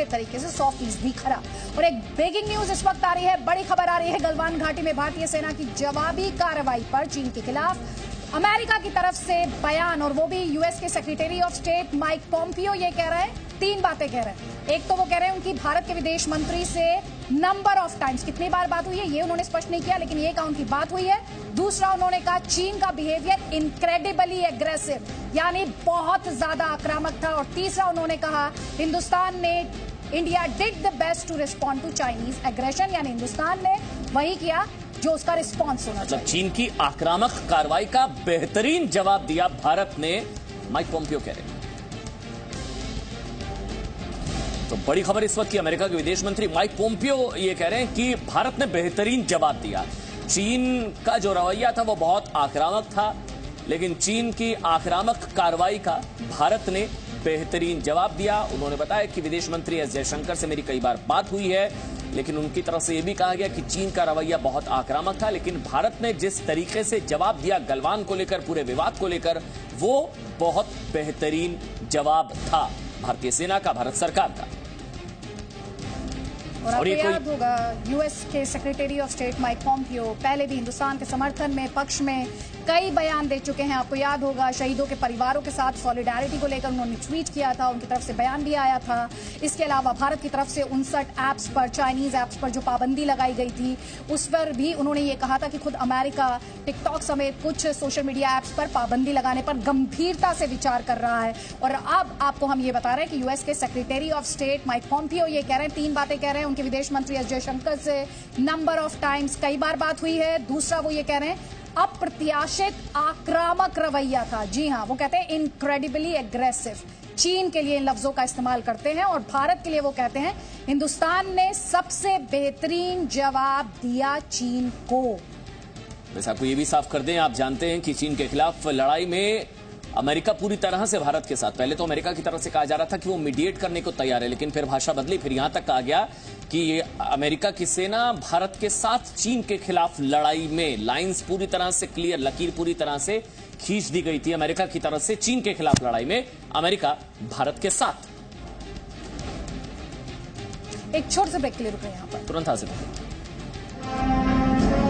तरीके से 100% खरा। और एक ब्रेकिंग न्यूज इस वक्त आ रही है, बड़ी खबर आ रही है गलवान घाटी में भारतीय सेना की जवाबी कार्रवाई पर चीन के खिलाफ अमेरिका की तरफ से बयान, और वो भी यूएस के secretary of state Mike Pompeo ये कह रहे हैं, 3 बातें कह रहे हैं। एक तो वो कह रहे हैं उनकी भारत के विदेश मंत्री से नंबर ऑफ टाइम्स, कितनी बार बात हुई है ये उन्होंने स्पष्ट नहीं किया, लेकिन ये कहा उनकी बात हुई है। दूसरा, उन्होंने कहा चीन का बिहेवियर इनक्रेडिबली एग्रेसिव, यानी बहुत ज्यादा आक्रामक था। और तीसरा, उन्होंने कहा हिंदुस्तान ने India did the best to respond to Chinese aggression, यानी हिंदुस्तान ने वही किया जो उसका रिस्पॉन्स होना चाहिए। चीन की आक्रामक कार्रवाई का बेहतरीन जवाब दिया भारत ने, माइक पोम्पियो कह रहे हैं। तो बड़ी खबर इस वक्त की, अमेरिका के विदेश मंत्री माइक पोम्पियो ये कह रहे हैं कि भारत ने बेहतरीन जवाब दिया। चीन का जो रवैया था वो बहुत आक्रामक था, लेकिन चीन की आक्रामक कार्रवाई का भारत ने बेहतरीन जवाब दिया। उन्होंने बताया कि विदेश मंत्री एस जयशंकर से मेरी कई बार बात हुई है, लेकिन उनकी तरफ से यह भी कहा गया कि चीन का रवैया बहुत आक्रामक था, लेकिन भारत ने जिस तरीके से जवाब दिया गलवान को लेकर, पूरे विवाद को लेकर, वो बहुत बेहतरीन जवाब था भारतीय सेना का, भारत सरकार का। और आपको याद होगा यूएस के secretary of state Mike Pompeo पहले भी हिंदुस्तान के समर्थन में, पक्ष में कई बयान दे चुके हैं। आपको याद होगा शहीदों के परिवारों के साथ सॉलिडारिटी को लेकर उन्होंने ट्वीट किया था, उनकी तरफ से बयान भी आया था। इसके अलावा भारत की तरफ से 59 ऐप्स पर, चाइनीज ऐप्स पर जो पाबंदी लगाई गई थी, उस पर भी उन्होंने ये कहा था कि खुद अमेरिका टिकटॉक समेत कुछ सोशल मीडिया ऐप्स पर पाबंदी लगाने पर गंभीरता से विचार कर रहा है। और अब आपको हम ये बता रहे हैं कि यूएस के secretary of state Mike Pompeo ये कह रहे हैं, 3 बातें कह रहे हैं। उनके विदेश मंत्री एस जयशंकर से नंबर ऑफ टाइम्स, कई बार बात हुई है। दूसरा, वो ये कह रहे हैं अप्रत्याशित आक्रामक रवैया था। जी हां, वो कहते हैं इनक्रेडिबली एग्रेसिव, चीन के लिए इन लफ्जों का इस्तेमाल करते हैं। और भारत के लिए वो कहते हैं हिंदुस्तान ने सबसे बेहतरीन जवाब दिया चीन को। वैसे आपको ये भी साफ कर दें, आप जानते हैं कि चीन के खिलाफ लड़ाई में अमेरिका पूरी तरह से भारत के साथ, पहले तो अमेरिका की तरफ से कहा जा रहा था कि वो मीडिएट करने को तैयार है, लेकिन फिर भाषा बदली, फिर यहां तक कहा गया कि ये अमेरिका की सेना भारत के साथ चीन के खिलाफ लड़ाई में, लाइंस पूरी तरह से क्लियर, लकीर पूरी तरह से खींच दी गई थी अमेरिका की तरफ से। चीन के खिलाफ लड़ाई में अमेरिका भारत के साथ। एक छोटे से ब्रेक के लिए रुके, यहां पर तुरंत हाजिर।